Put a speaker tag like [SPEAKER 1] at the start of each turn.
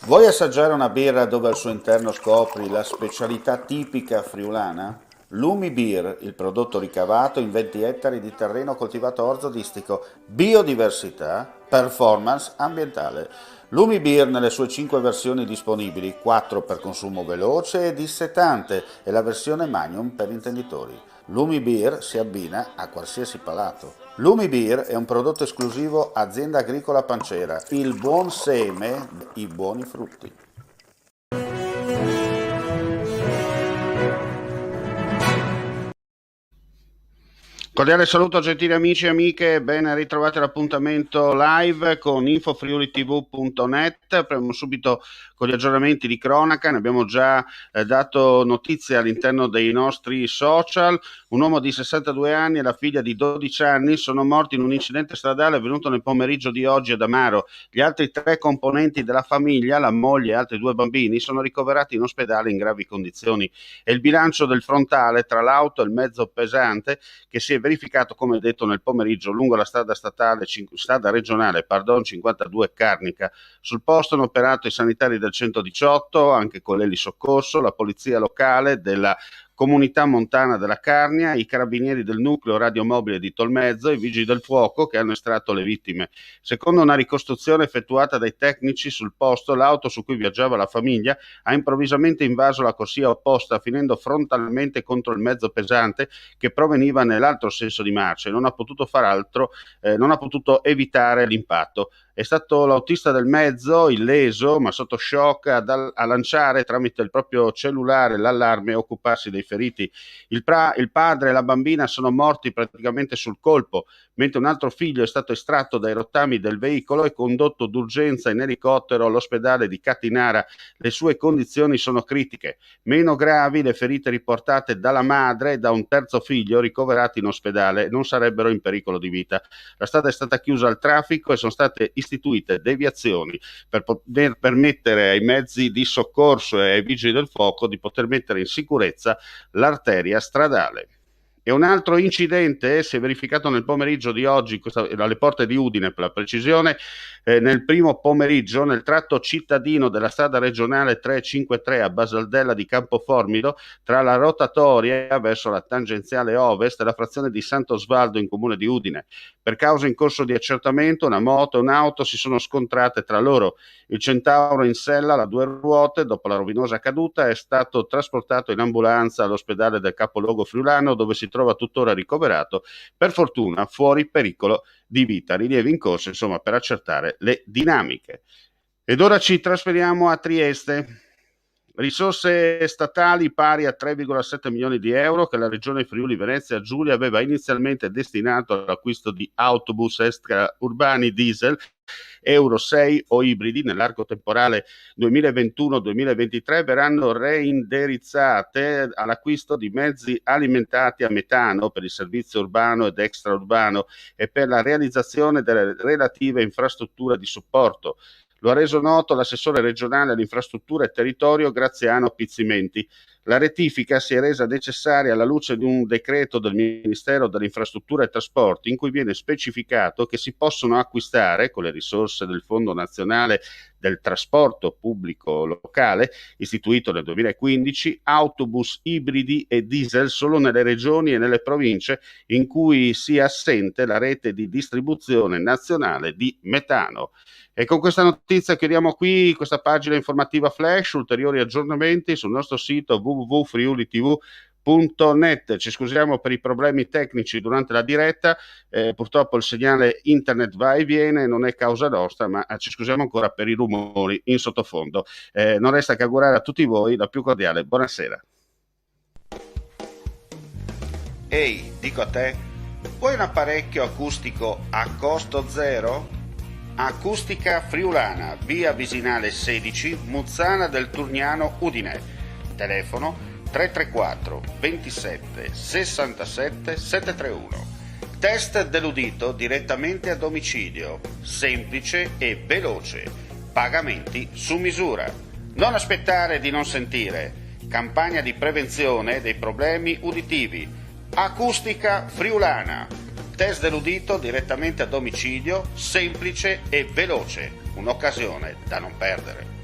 [SPEAKER 1] Vuoi assaggiare una birra dove al suo interno scopri la specialità tipica friulana? Lumi Beer, il prodotto ricavato in 20 ettari di terreno coltivato orzodistico, biodiversità, performance ambientale. Lumi Beer nelle sue 5 versioni disponibili, 4 per consumo veloce e dissetante e la versione Magnum per intenditori. Lumi Beer si abbina a qualsiasi palato. Lumi Beer è un prodotto esclusivo Azienda Agricola Pancera, il buon seme, i buoni frutti. Cordiale saluto gentili amici e amiche, ben ritrovati all'appuntamento live con infofriulitv.net. Apriamo subito con gli aggiornamenti di cronaca, ne abbiamo già dato notizie all'interno dei nostri social. Un uomo di 62 anni e la figlia di 12 anni sono morti in un incidente stradale avvenuto nel pomeriggio di oggi ad Amaro. Gli altri 3 componenti della famiglia, la moglie e altri 2 bambini, sono ricoverati in ospedale in gravi condizioni. È il bilancio del frontale tra l'auto e il mezzo pesante che si è verificato, come detto, nel pomeriggio lungo la strada regionale 52 Carnica. Sul posto hanno operato i sanitari del 118, anche con l'elisoccorso, la polizia locale della Comunità Montana della Carnia, i carabinieri del nucleo radiomobile di Tolmezzo e i vigili del fuoco che hanno estratto le vittime. Secondo una ricostruzione effettuata dai tecnici sul posto, l'auto su cui viaggiava la famiglia ha improvvisamente invaso la corsia opposta, finendo frontalmente contro il mezzo pesante che proveniva nell'altro senso di marcia e non ha potuto far altro, non ha potuto evitare l'impatto. È stato l'autista del mezzo, illeso ma sotto shock, a lanciare tramite il proprio cellulare l'allarme e occuparsi dei feriti. Il padre e la bambina sono morti praticamente sul colpo, mentre un altro figlio è stato estratto dai rottami del veicolo e condotto d'urgenza in elicottero all'ospedale di Catinara. Le sue condizioni sono critiche. Meno gravi le ferite riportate dalla madre e da un terzo figlio ricoverati in ospedale, non sarebbero in pericolo di vita. La strada è stata chiusa al traffico e sono state istituite deviazioni per poter permettere ai mezzi di soccorso e ai vigili del fuoco di poter mettere in sicurezza l'arteria stradale. E un altro incidente si è verificato nel pomeriggio di oggi, alle porte di Udine per la precisione, nel primo pomeriggio nel tratto cittadino della strada regionale 353 a Basaldella di Campoformido, tra la rotatoria verso la tangenziale ovest e la frazione di Sant'Osvaldo in comune di Udine. Per causa in corso di accertamento, una moto e un'auto si sono scontrate tra loro. Il Centauro in sella alla 2 ruote, dopo la rovinosa caduta, è stato trasportato in ambulanza all'ospedale del capoluogo friulano, dove si trova tuttora ricoverato, per fortuna fuori pericolo di vita. Rilievi in corso, insomma, per accertare le dinamiche. Ed ora ci trasferiamo a Trieste. Risorse statali pari a 3,7 milioni di euro che la regione Friuli Venezia Giulia aveva inizialmente destinato all'acquisto di autobus extraurbani diesel Euro 6 o ibridi nell'arco temporale 2021-2023 verranno reindirizzate all'acquisto di mezzi alimentati a metano per il servizio urbano ed extraurbano e per la realizzazione delle relative infrastrutture di supporto. Lo ha reso noto l'assessore regionale all'infrastruttura e territorio Graziano Pizzimenti. La rettifica si è resa necessaria alla luce di un decreto del Ministero dell'Infrastruttura e Trasporti in cui viene specificato che si possono acquistare con le risorse del Fondo Nazionale del Trasporto Pubblico Locale, istituito nel 2015, autobus ibridi e diesel solo nelle regioni e nelle province in cui sia assente la rete di distribuzione nazionale di metano. E con questa notizia chiudiamo qui questa pagina informativa flash. Ulteriori aggiornamenti sul nostro sito www.friulitv.net. Ci scusiamo per i problemi tecnici durante la diretta, purtroppo il segnale internet va e viene, non è causa nostra, ma ci scusiamo ancora per i rumori in sottofondo. Non resta che augurare a tutti voi la più cordiale buonasera. Ehi, dico a te, vuoi un apparecchio acustico a costo zero? Acustica Friulana, via Visinale 16, Muzzana del Turniano, Udine. Telefono 334 27 67 731. Test dell'udito direttamente a domicilio, semplice e veloce. Pagamenti su misura. Non aspettare di non sentire. Campagna di prevenzione dei problemi uditivi. Acustica Friulana. Test dell'udito direttamente a domicilio, semplice e veloce. Un'occasione da non perdere.